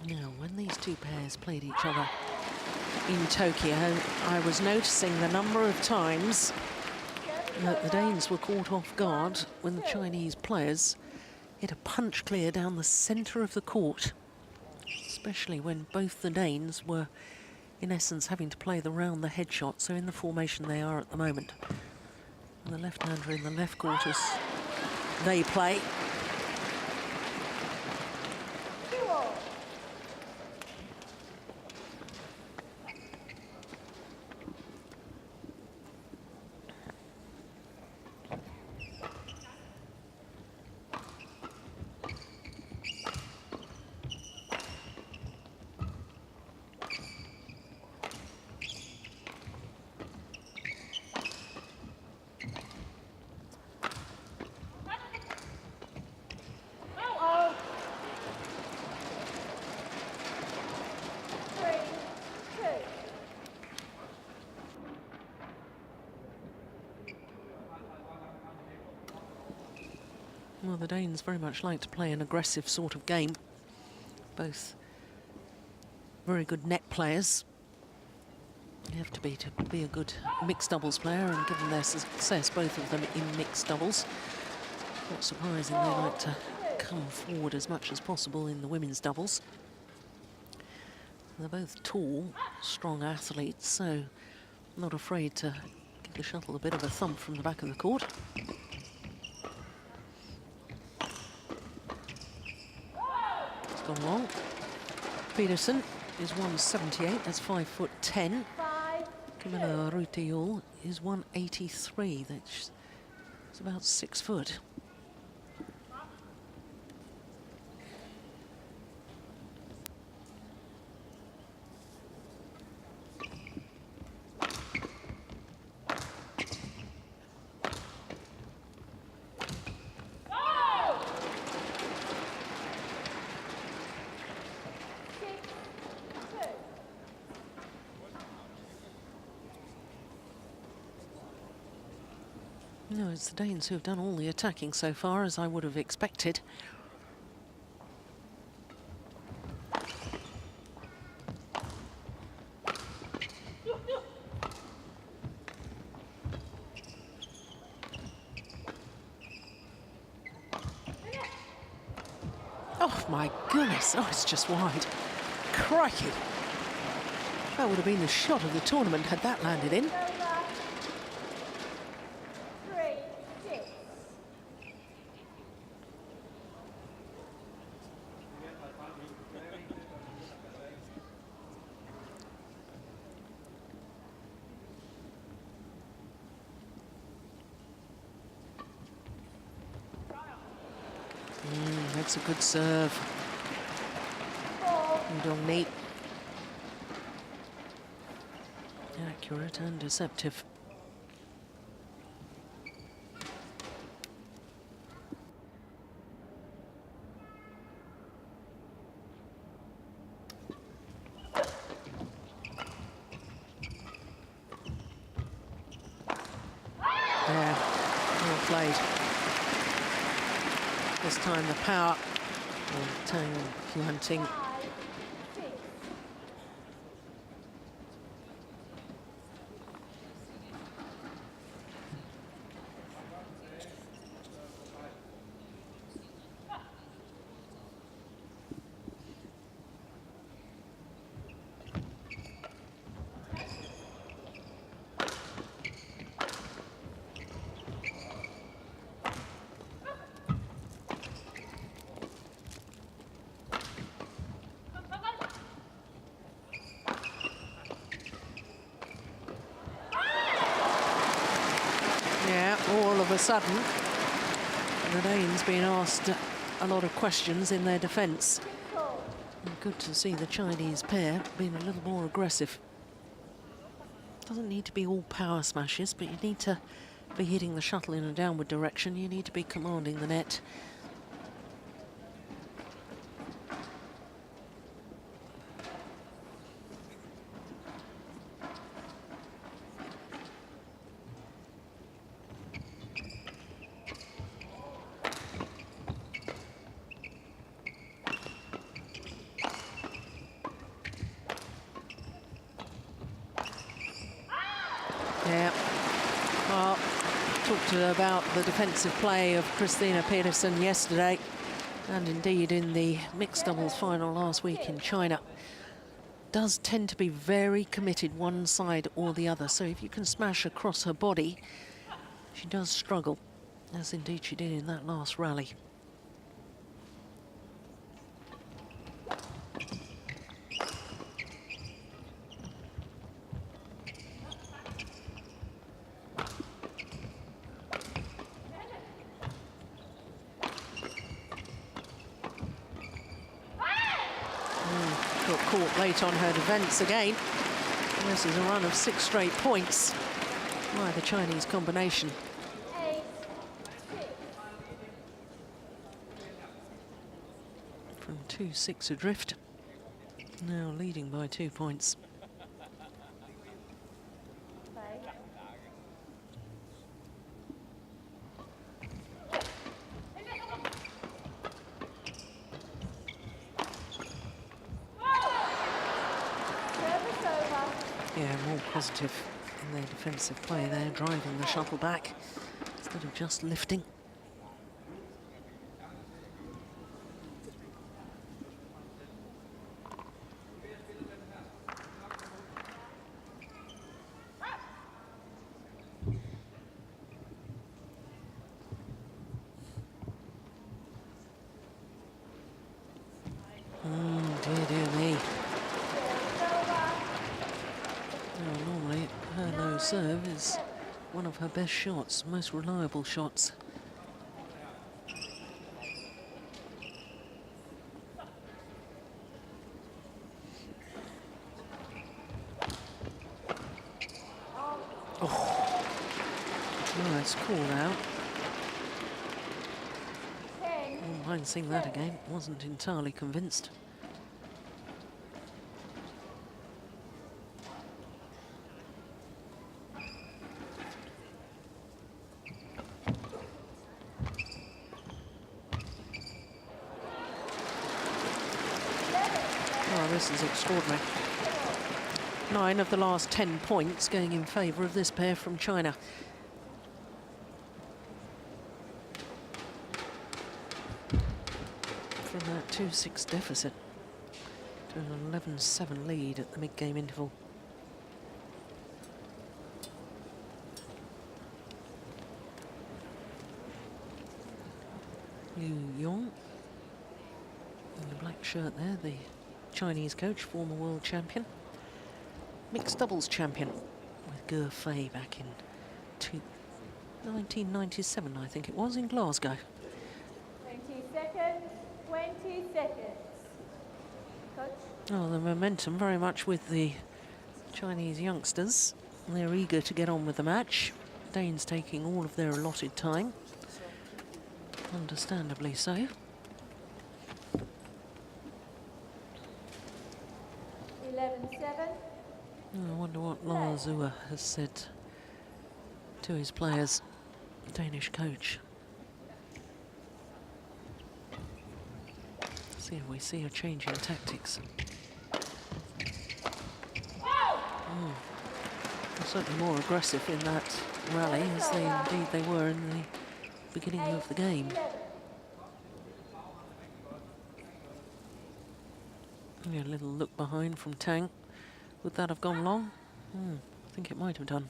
Now, when these two pairs played each other in Tokyo, I was noticing the number of times that the Danes were caught off guard when the Chinese players hit a punch clear down the centre of the court, especially when both the Danes were, in essence, having to play the round the head shot, so in the formation they are at the moment. And the left-hander in the left court as they play. Well, the Danes very much like to play an aggressive sort of game. Both very good net players. You have to be a good mixed doubles player, and given their success, both of them in mixed doubles, not surprising they like to come forward as much as possible in the women's doubles. They're both tall, strong athletes, so not afraid to give the shuttle a bit of a thump from the back of the court. Gone long. Peterson is 178, that's 5'10". Camilla Rutiol is 183, that's about 6 foot. No, it's the Danes who have done all the attacking so far, as I would have expected. Oh my goodness, oh, it's just wide. Crikey. That would have been the shot of the tournament had that landed in. That's a good serve. Dong-mi. Accurate and deceptive. There, well played. This time the power of Tang Yuanting. All of a sudden, the Danes being asked a lot of questions in their defence. Good to see the Chinese pair being a little more aggressive. Doesn't need to be all power smashes, but you need to be hitting the shuttle in a downward direction. You need to be commanding the net. talked about the defensive play of Christina Peterson yesterday, and indeed in the mixed doubles final last week in China. Does tend to be very committed one side or the other, so if you can smash across her body, she does struggle, as indeed she did in that last rally. Got caught late on her defence again. And this is a run of 6 straight points by the Chinese combination. From 2-6 adrift, now leading by 2 points. Yeah, more positive in their defensive play there, driving the shuttle back instead of just lifting. Dear me. Well, normally her low serve is one of her best shots, most reliable shots. Oh, nice call out. I wouldn't mind seeing that again. Wasn't entirely convinced. Oh, this is extraordinary. 9 of the last 10 points going in favour of this pair from China. From that 2-6 deficit to an 11-7 lead at the mid-game interval. Liu Yong in the black shirt there, the Chinese coach, former world champion. Mixed doubles champion with Ge Fei back in 1997, I think it was, in Glasgow. 20 seconds, 20 seconds. Coach. Oh, the momentum very much with the Chinese youngsters. They're eager to get on with the match. Danes taking all of their allotted time. Understandably so. 11-7. I wonder what Lars Zua has said to his players, Danish coach. See if we see a change in tactics. They're certainly more aggressive in that rally, as they were in the beginning of the game. Yeah, a little look behind from Tang. Would that have gone long? I think it might have done.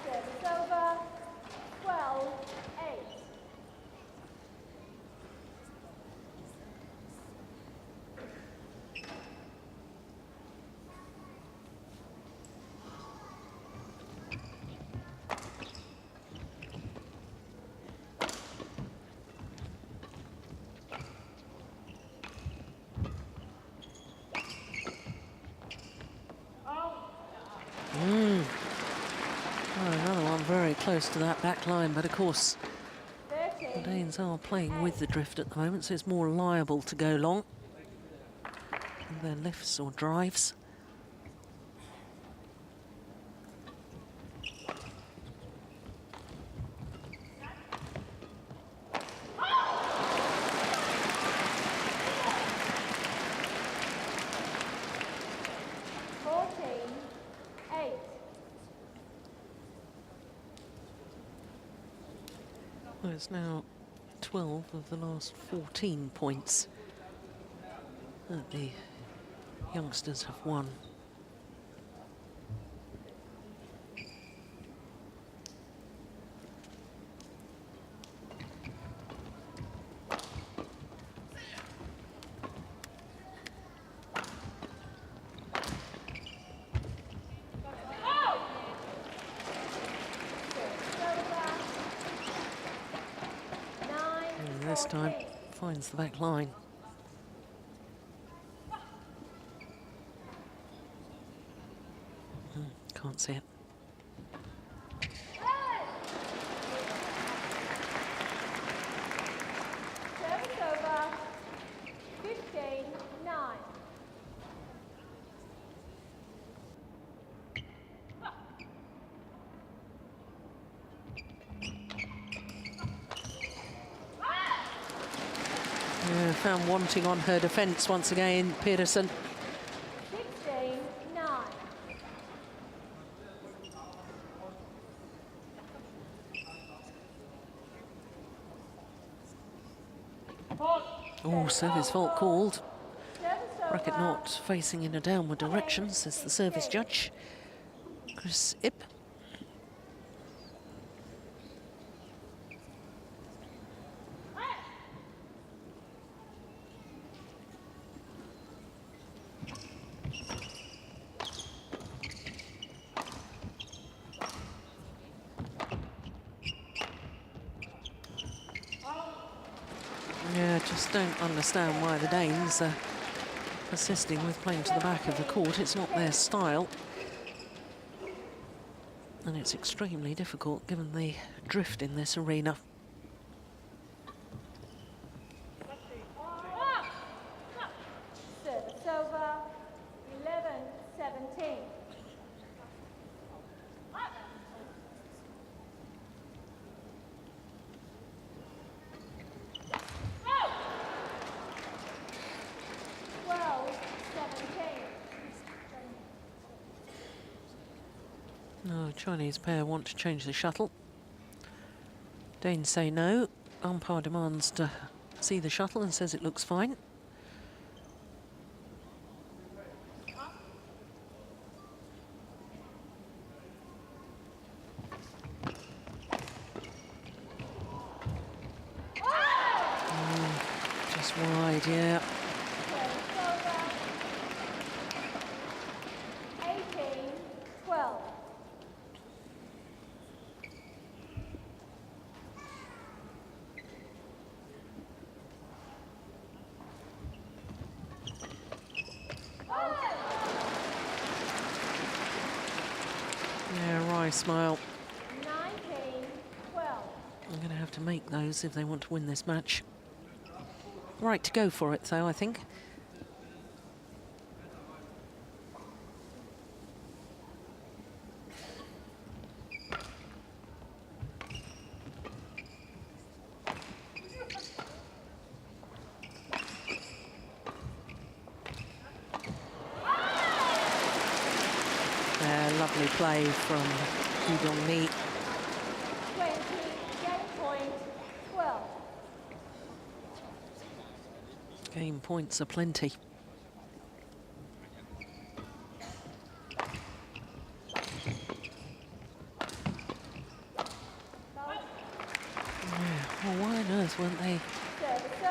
Service over. 12-8. Oh, another one very close to that back line, but of course the Danes are playing with the drift at the moment, so it's more liable to go long with their lifts or drives. Well, it's now 12 of the last 14 points that the youngsters have won. And this time finds the back line. Can't see it. Service over. 15-9. Yeah, found wanting on her defence once again, Peterson. 16-9. Oh, service fault called. Service Racket over. not facing in a downward direction, says the service judge, Chris Ip. Yeah, just don't understand why the Danes are persisting with playing to the back of the court. It's not their style. And it's extremely difficult given the drift in this arena. Service over. 11-17. No, Chinese pair want to change the shuttle. Danes say no. Umpire demands to see the shuttle and says it looks fine. Just wide, yeah. 18-12. Yeah, right, smile. 19-12. I'm going to have to make those if they want to win this match. Right to go for it, though, I think. Lovely play from Udong-ni. 20, game point, 12. Game points are plenty. Yeah, well, why on earth weren't they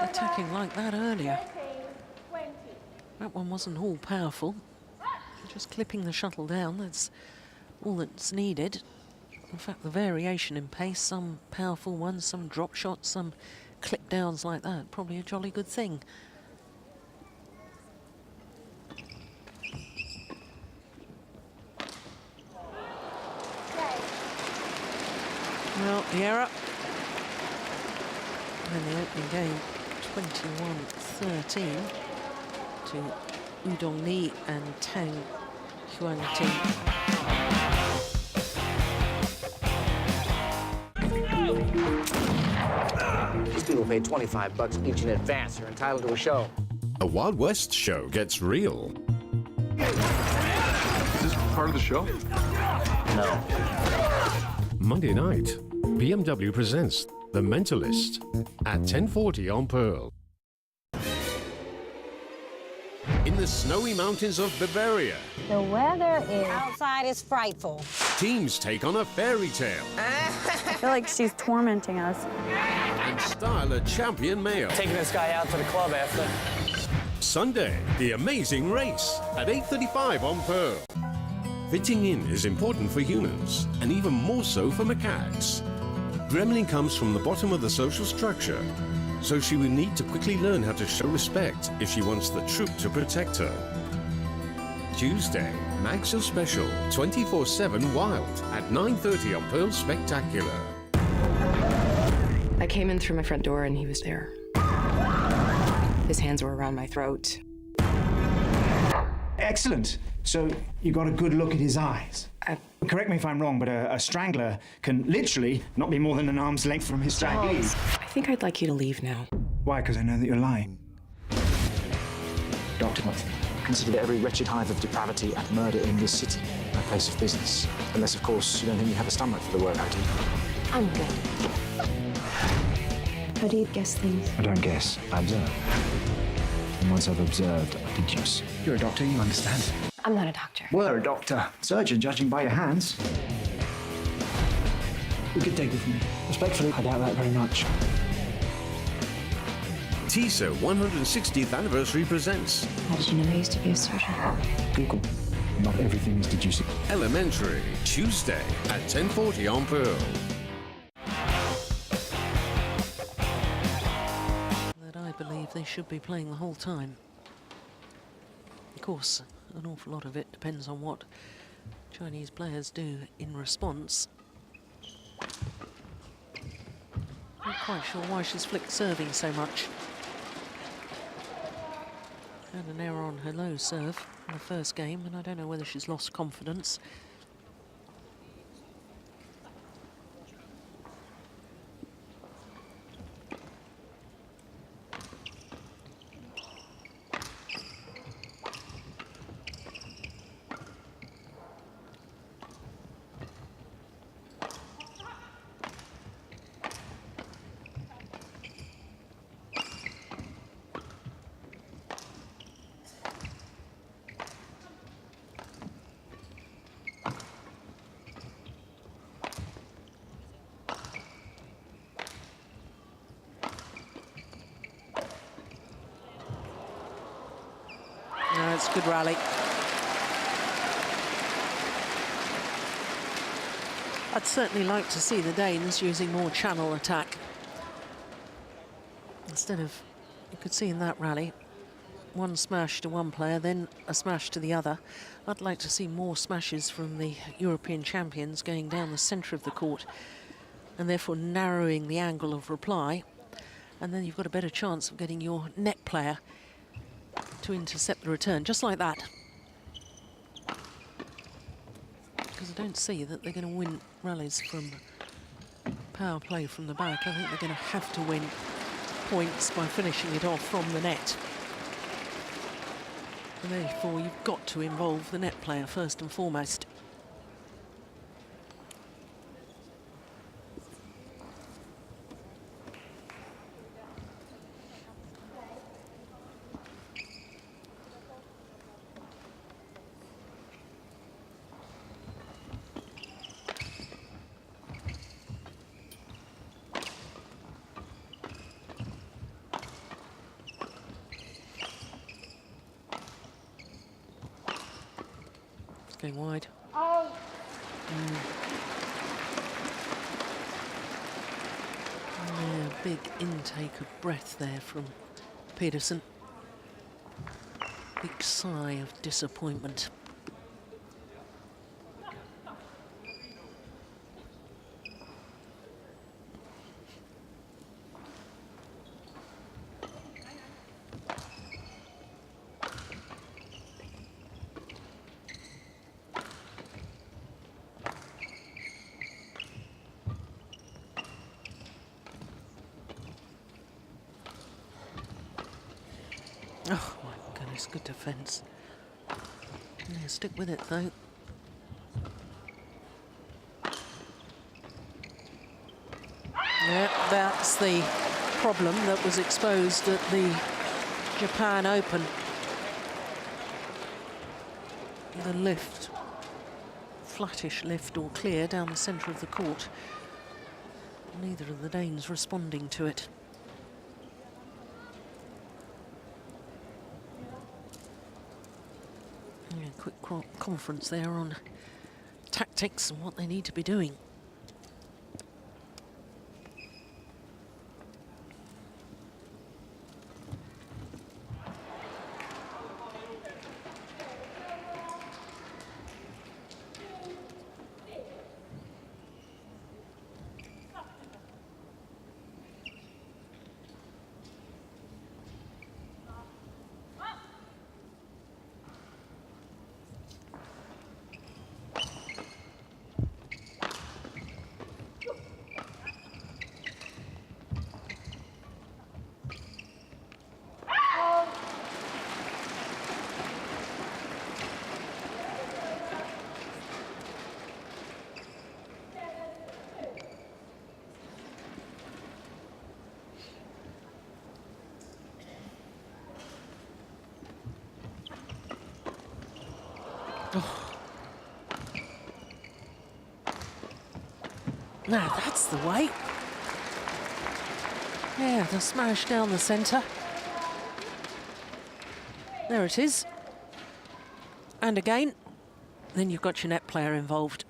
attacking like that earlier? 13-20. That one wasn't all powerful. Just clipping the shuttle down, that's all that's needed. In fact, the variation in pace, some powerful ones, some drop shots, some clip downs like that, probably a jolly good thing. Well, the error. And the opening game, 21-13 to Udong-ni and Tang Huang-ting. These people pay $25 each in advance. They're entitled to a show. A Wild West show gets real. Is this part of the show? No. Monday night, BMW presents The Mentalist at 10:40 on Pearl. In the snowy mountains of Bavaria, The weather is... Outside is frightful. teams take on a fairy tale I feel like she's tormenting us. and style a champion male. Taking this guy out to the club after. Sunday, The Amazing Race at 8:35 on Pearl. Fitting in is important for humans, and even more so for macaques. Gremlin comes from the bottom of the social structure, so she will need to quickly learn how to show respect if she wants the troop to protect her. Tuesday, Max Your Special, 24/7 Wild at 9:30 on Pearl Spectacular. I came in through my front door and he was there. His hands were around my throat. Excellent. So you got a good look at his eyes. Correct me if I'm wrong, but a strangler can literally not be more than an arm's length from his stranglee. I think I'd like you to leave now. Why? Because I know that you're lying. Dr. Watson, consider every wretched hive of depravity and murder in this city my place of business. Unless, of course, you don't think you have a stomach for the work I do. I'm good. How do you guess things? I don't guess, I observe. And once I've observed, I deduce. You're a doctor, you understand. I'm not a doctor. Were a doctor. Surgeon, judging by your hands. You could take it from me. Respectfully, I doubt that very much. TISA 160th Anniversary presents How did you know I used to be a surgeon? Google. Not everything is deducible. Elementary, Tuesday at 10:40 on Pearl. That I believe they should be playing the whole time. Of course, an awful lot of it depends on what Chinese players do in response. Not quite sure why she's flicked serving so much. Had an error on her low serve in the first game, and I don't know whether she's lost confidence. No, it's a good rally. I'd certainly like to see the Danes using more channel attack. Instead of, you could see in that rally, one smash to one player, then a smash to the other. I'd like to see more smashes from the European champions going down the centre of the court and therefore narrowing the angle of reply. And then you've got a better chance of getting your net player to intercept the return, just like that. Because I don't see that they're going to win rallies from power play from the back. I think they're going to have to win points by finishing it off from the net. And therefore you've got to involve the net player first and foremost. Going wide. Oh, Yeah, big intake of breath there from Peterson. Big sigh of disappointment. Oh my goodness, good defence. Yeah, stick with it though. Yeah, that's the problem that was exposed at the Japan Open. The lift, flattish lift or clear down the centre of the court. Neither of the Danes responding to it. Yeah, quick conference there on tactics and what they need to be doing. Now that's the way. Yeah, the smash down the centre. There it is. And again, then you've got your net player involved.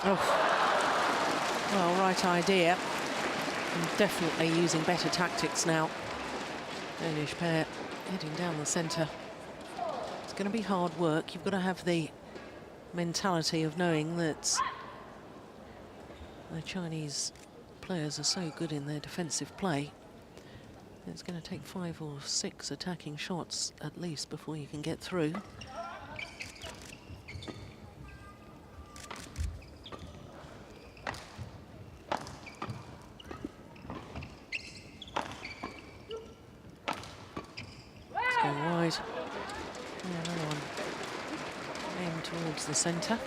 Oh, well, right idea. And definitely using better tactics now. Danish pair heading down the centre. It's going to be hard work. You've got to have the mentality of knowing that the Chinese players are so good in their defensive play. It's going to take 5 or 6 attacking shots at least before you can get through. Towards the centre.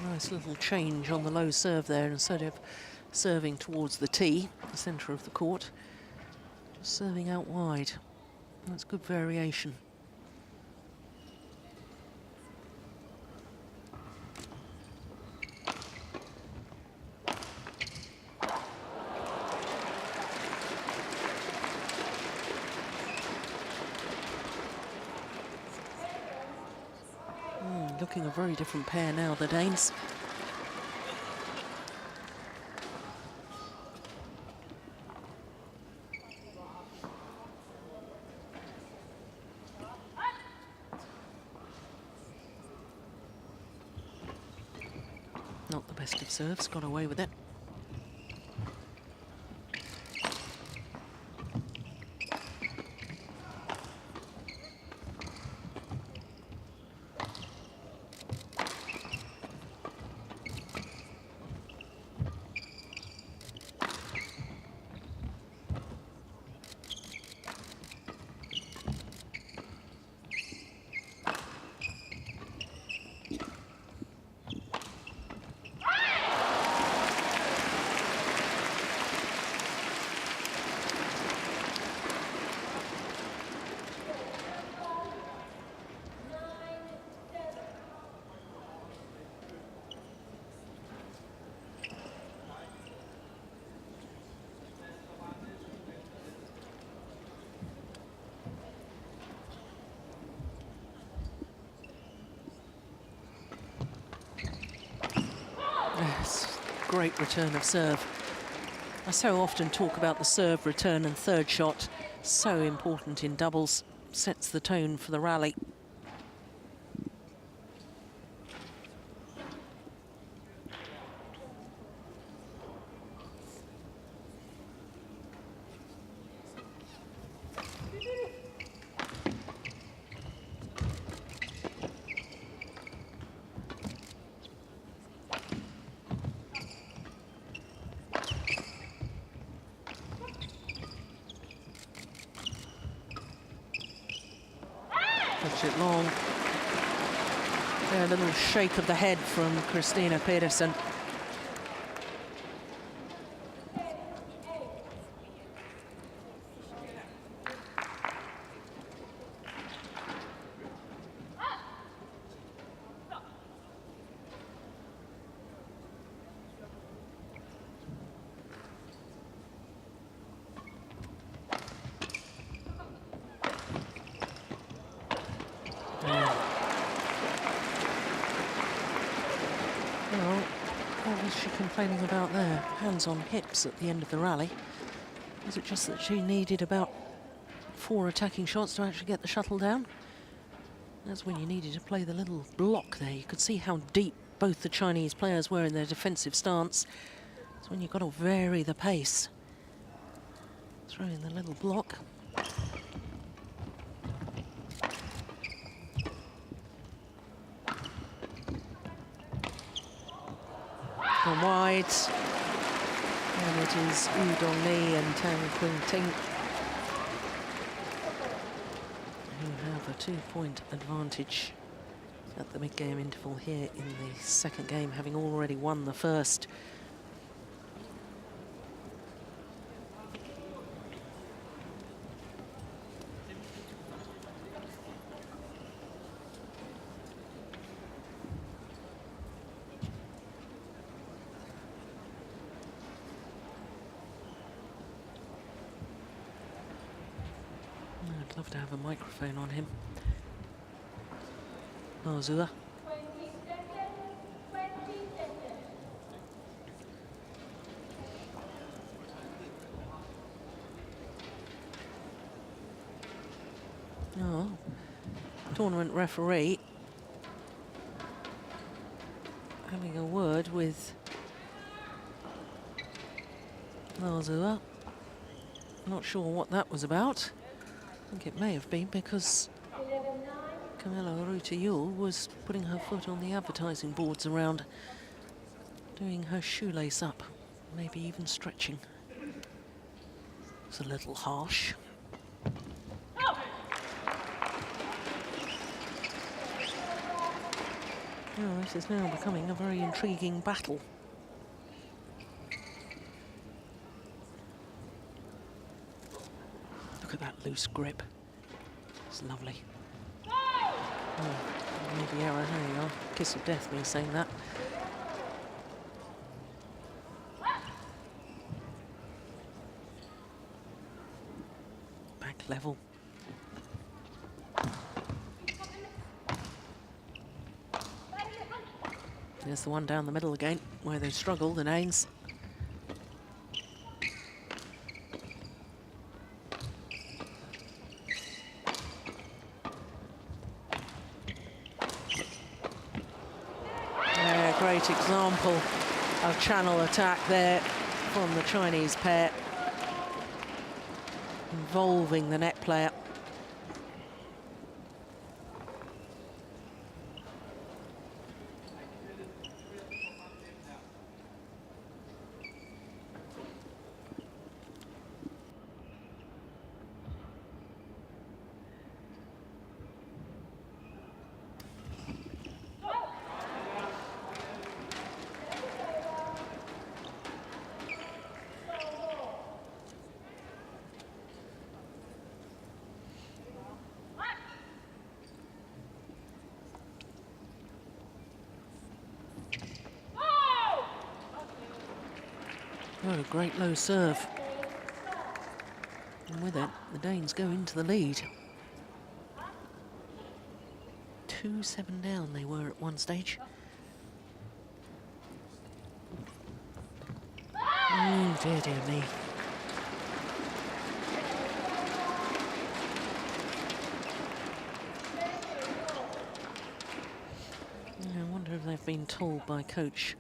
Nice little change on the low serve there. Instead of serving towards the tee, the centre of the court, just serving out wide. That's good variation. Looking a very different pair now, the Danes. Not the best of serves, got away with it. great return of serve. I so often talk about the serve, return and third shot. So important in doubles, sets the tone for the rally. Push it long. A little shake of the head from Christina Pedersen. Well, what was she complaining about there? Hands on hips at the end of the rally. Was it just that she needed about 4 attacking shots to actually get the shuttle down? That's when you needed to play the little block there. You could see how deep both the Chinese players were in their defensive stance. That's when you've got to vary the pace. Throw in the little block. Gone wide, and it is Wu Dongli and Tang Qingting who have a 2-point advantage at the mid-game interval here in the second game, having already won the first. I'd love to have a microphone on him. Marzua. 20 seconds, 20 seconds. Oh, tournament referee having a word with Marzua. Not sure what that was about. I think it may have been because Camilla Rutayul was putting her foot on the advertising boards around, doing her shoelace up, maybe even stretching. It's a little harsh. Oh, this is now becoming a very intriguing battle. Look at that loose grip. It's lovely. Oh, maybe error. There you are. Kiss of death, me saying that. Back level. There's the one down the middle again, where they struggle, the Danes. Great example of channel attack there from the Chinese pair, involving the net player. What a great low serve. And with it, the Danes go into the lead. 2-7 down they were at one stage. Dear me. I wonder if they've been told by coach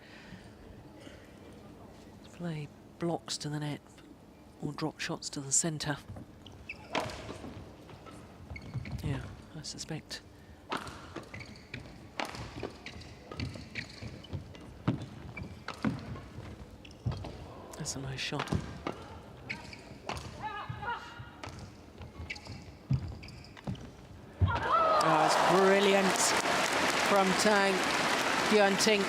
to play blocks to the net or drop shots to the centre. Yeah, I suspect. That's a nice shot. Oh, it's brilliant from Tang Yuanting.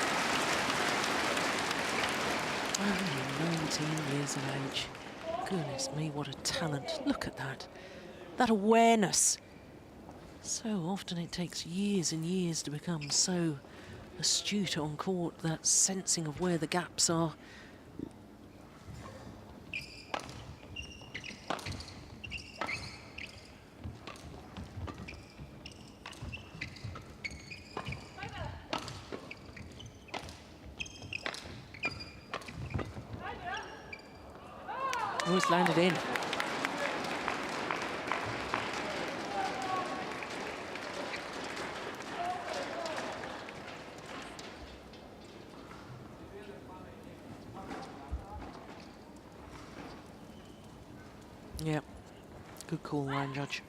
Only 19 years of age. Goodness me, what a talent. Look at that. That awareness. So often it takes years and years to become so astute on court, that sensing of where the gaps are. Oh, it's landed in. Yep, good call, line judge.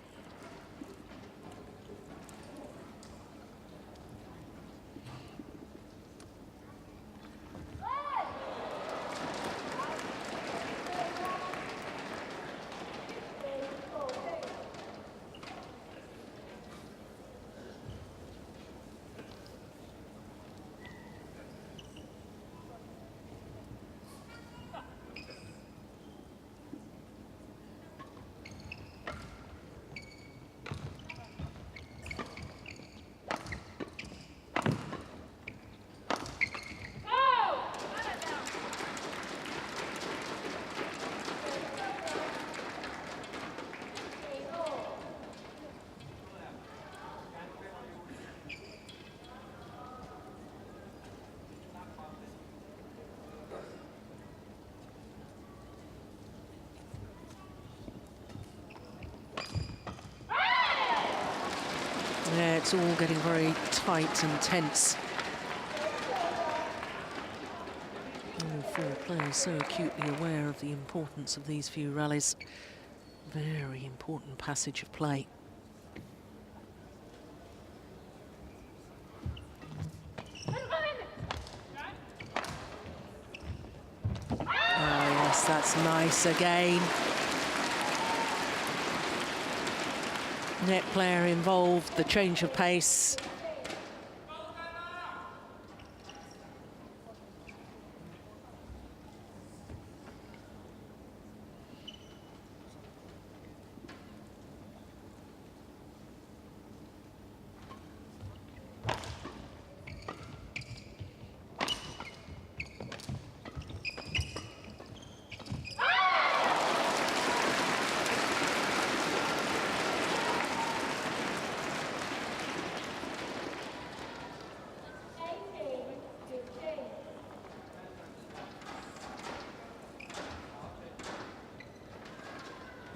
Yeah, it's all getting very tight and tense. All four players so acutely aware of the importance of these few rallies. Very important passage of play. Oh yes, that's nice again. Net player involved, the change of pace.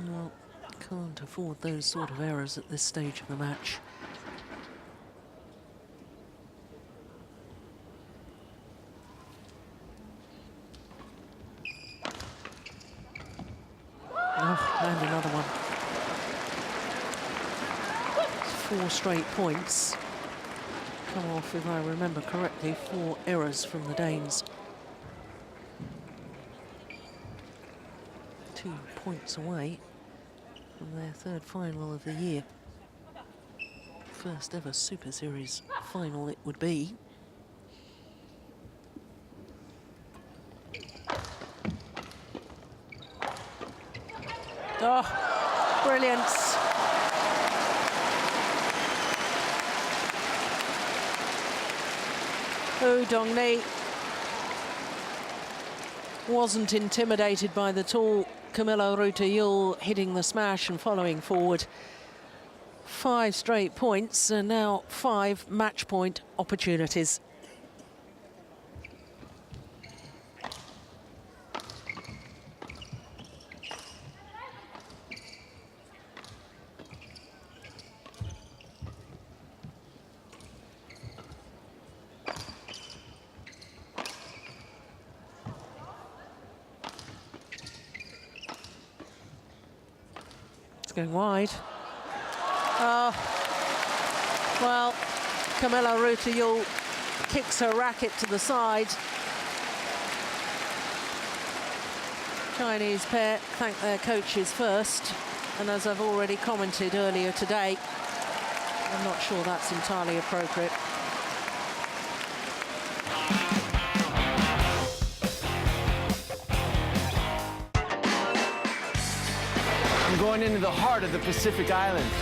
Well, can't afford those sort of errors at this stage of the match. Oh, and another one. 4 straight points. Come off, if I remember correctly, 4 errors from the Danes. 2 points away from their 3rd final of the year. First ever Super Series final it would be. Oh, brilliant. Oh, Dongni wasn't intimidated by the tall Camilla Rutayul hitting the smash and following forward. 5 straight points and now 5 match point opportunities. going wide. Well, Camilla Rutayul kicks her racket to the side. Chinese pair thank their coaches first, and as I've already commented earlier today, I'm not sure that's entirely appropriate. I'm going into the heart of the Pacific Islands.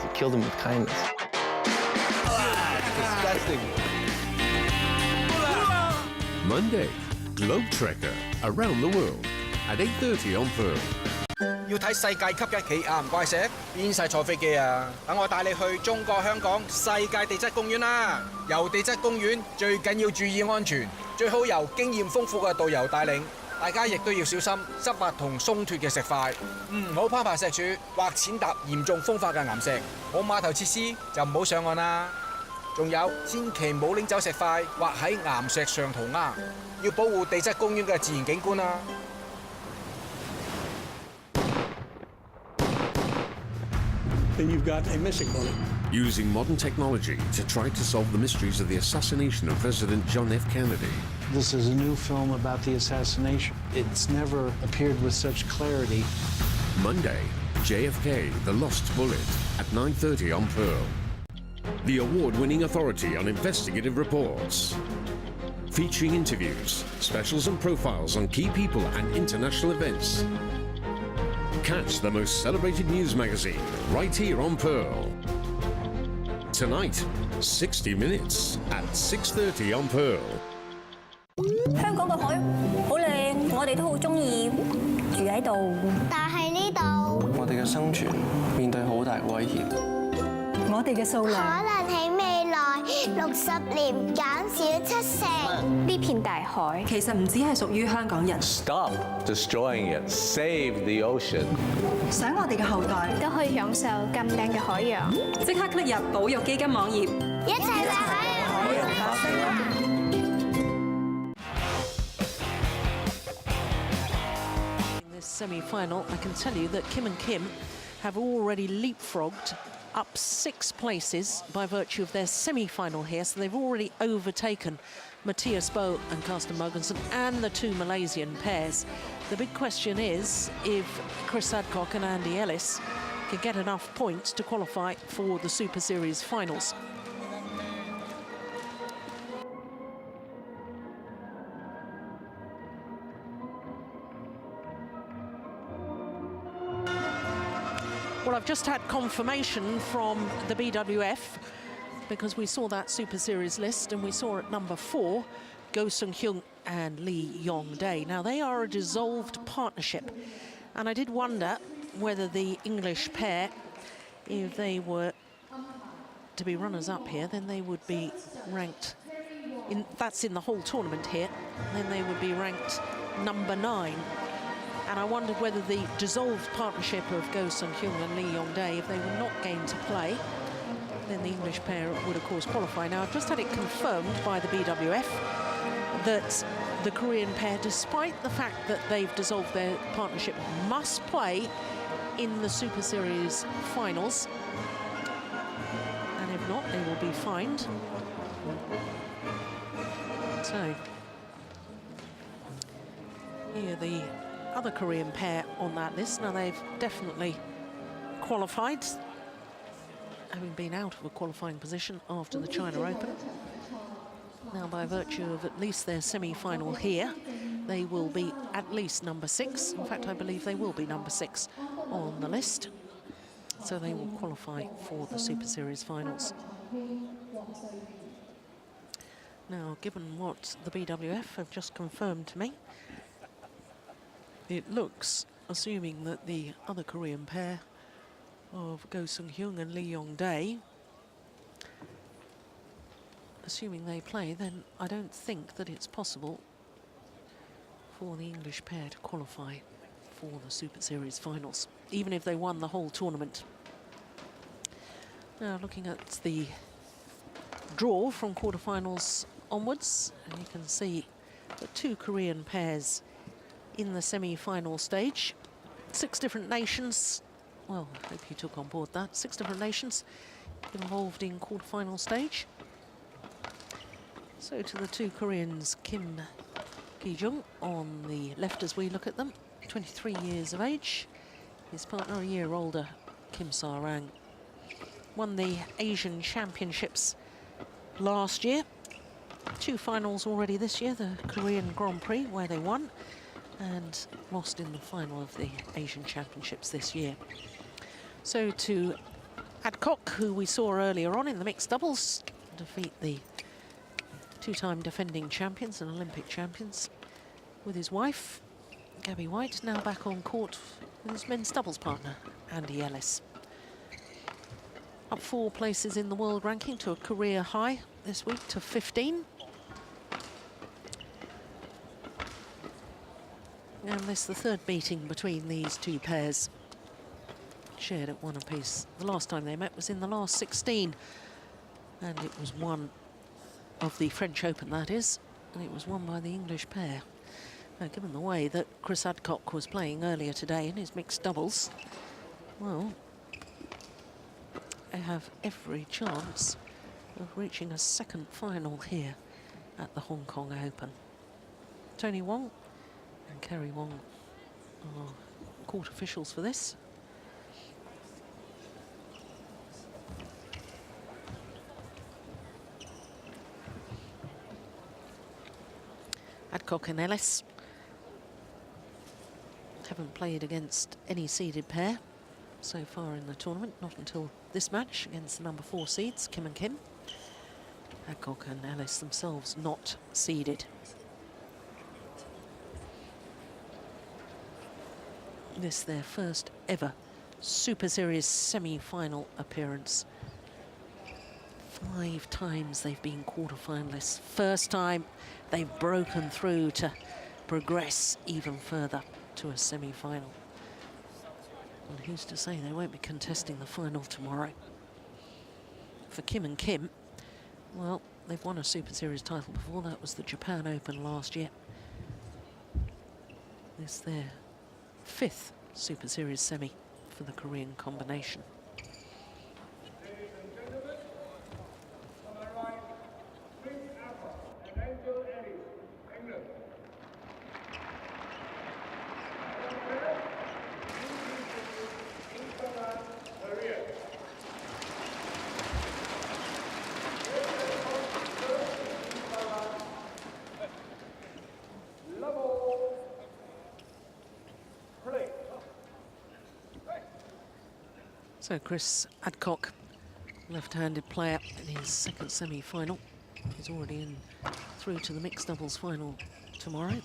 He killed him with kindness. Disgusting. Monday, Globe Trekker around the world at 8:30 on Pearl. 要睇世界級嘅奇岩怪石，邊晒坐飛機啊！等我帶你去中國香港世界地質公園啦！遊地質公園最緊要注意安全，最好由經驗豐富嘅導遊帶領。大家亦都要小心濕滑同鬆脱嘅石塊，唔好攀爬石柱或踐踏嚴重風化嘅岩石。冇碼頭設施就唔好上岸啦。仲有，千祈唔好拎走石塊或喺岩石上塗鴉，要保護地質公園嘅自然景觀啊！ Then you've got a missing bullet. Using modern technology to try to solve the mysteries of the assassination of President John F. Kennedy. This is a new film about the assassination. It's never appeared with such clarity. Monday, JFK, The Lost Bullet at 9:30 on Pearl. The award-winning authority on investigative reports. Featuring interviews, specials and profiles on key people and international events. Catch the most celebrated news magazine right here on Pearl. Tonight, 60 Minutes at 6:30 on Pearl. 香港嘅海好靚，我哋都好中意住喺度。但係呢度，我哋嘅生存面對好大嘅威脅。我哋嘅數量可能喺未來60年減少70%。呢片大海其實唔只係屬於香港人。Stop destroying it. Save the ocean. 想我哋嘅後代都可以享受咁靚嘅海洋。即刻 click 入保育基金網頁，一齊為海洋發聲啦！ In this semi-final, I can tell you that Kim and Kim have already leapfrogged up 6 places by virtue of their semi-final here, so they've already overtaken Matthias Bo and Carsten Mogensen and the 2 Malaysian pairs. The big question is if Chris Adcock and Andy Ellis can get enough points to qualify for the Super Series finals. Well, I've just had confirmation from the BWF because we saw that Super Series list and we saw at number 4 Go Sung-hyun and Lee Yong-dae. Now, they are a dissolved partnership, and I did wonder whether the English pair, if they were to be runners-up here, then they would be ranked, that's in the whole tournament here, then they would be ranked number 9. And I wondered whether the dissolved partnership of Go Sung-hyun and Lee Yong-dae, if they were not going to play, then the English pair would, of course, qualify. Now, I've just had it confirmed by the BWF that the Korean pair, despite the fact that they've dissolved their partnership, must play in the Super Series finals. And if not, they will be fined. So, here the other Korean pair on that list. Now, they've definitely qualified, having been out of a qualifying position after the China Open. Now, by virtue of at least their semi-final here, they will be at least number 6. In fact, I believe they will be number 6 on the list. So they will qualify for the Super Series finals. Now, given what the BWF have just confirmed to me, it looks, assuming that the other Korean pair of Go Sung-hyun and Lee Yong-dae, assuming they play, then I don't think that it's possible for the English pair to qualify for the Super Series finals, even if they won the whole tournament. Now, looking at the draw from quarterfinals onwards, and you can see the 2 Korean pairs in the semi-final stage. 6 different nations. Well, I hope you took on board that. 6 different nations involved in quarter-final stage. So to the 2 Koreans, Kim Ki-jung on the left as we look at them, 23 years of age. His partner, a year older, Kim Sa-rang, won the Asian Championships last year. 2 finals already this year, the Korean Grand Prix, where they won, and lost in the final of the Asian Championships this year. So to Adcock, who we saw earlier on in the mixed doubles, defeat the 2-time defending champions and Olympic champions with his wife, Gabby White, now back on court with his men's doubles partner, Andy Ellis. Up 4 places in the world ranking to a career high this week to 15. And this the 3rd meeting between these 2 pairs, shared at 1 apiece. The last time they met was in the last 16, and it was one of the French Open, that is, and it was won by the English pair. Now, given the way that Chris Adcock was playing earlier today in his mixed doubles, well, they have every chance of reaching a 2nd final here at the Hong Kong Open. Tony Wong and Kerry Wong are court officials for this. Adcock and Ellis haven't played against any seeded pair so far in the tournament, not until this match against the number 4 seeds, Kim and Kim. Adcock and Ellis themselves not seeded. This their first ever Super Series semi-final appearance. 5 times they've been quarter-finalists. First time they've broken through to progress even further to a semi-final. And who's to say they won't be contesting the final tomorrow? For Kim and Kim, well, they've won a Super Series title before. That was the Japan Open last year. This their 5th Super Series semi for the Korean combination. So Chris Adcock, left-handed player in his 2nd semi-final. He's already in through to the mixed doubles final tomorrow.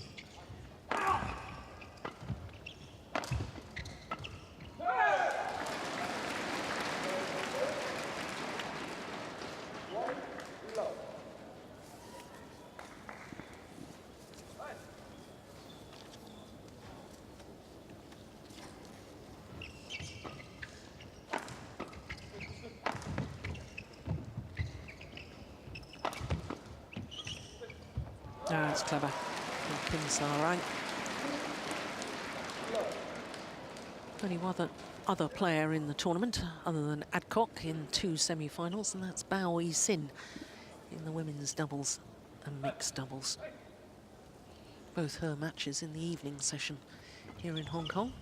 That's clever from Kim Sa-rang. Only one other player in the tournament other than Adcock in 2 semi-finals, and that's Bao Yi-sin in the women's doubles and mixed doubles. Both her matches in the evening session here in Hong Kong.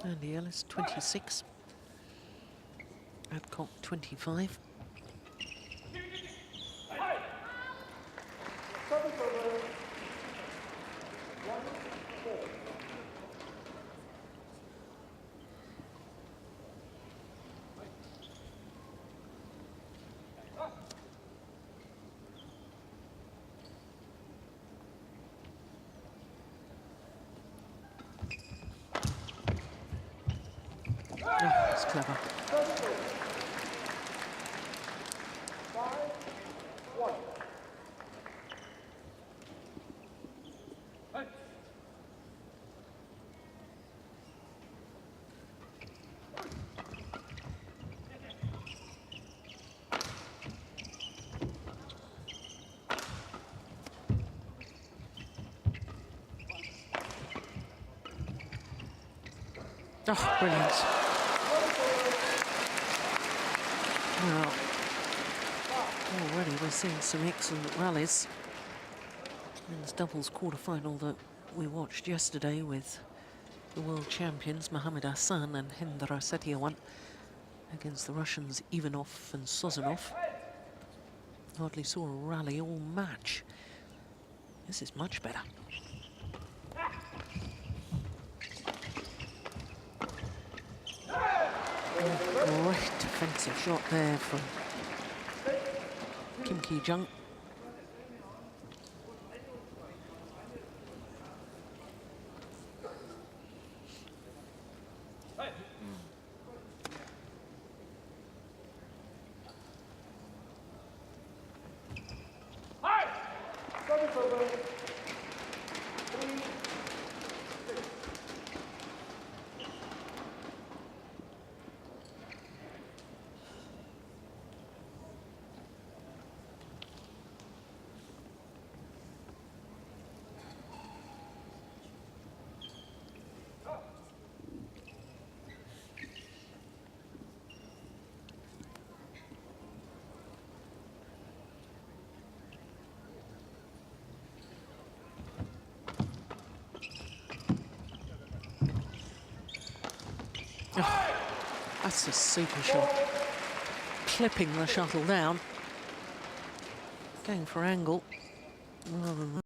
Andy Ellis, 26. Adcock, 25. clever. Oh, brilliant. Well, already we're seeing some excellent rallies. Men's doubles quarter-final that we watched yesterday with the world champions Mohamed Hassan and Hindra Setiawan against the Russians Ivanov and Sozonov. Hardly saw a rally all match. This is much better. Great defensive shot there from Kim Ki-jung. Oh, that's a super shot. Clipping the shuttle down. Going for angle rather than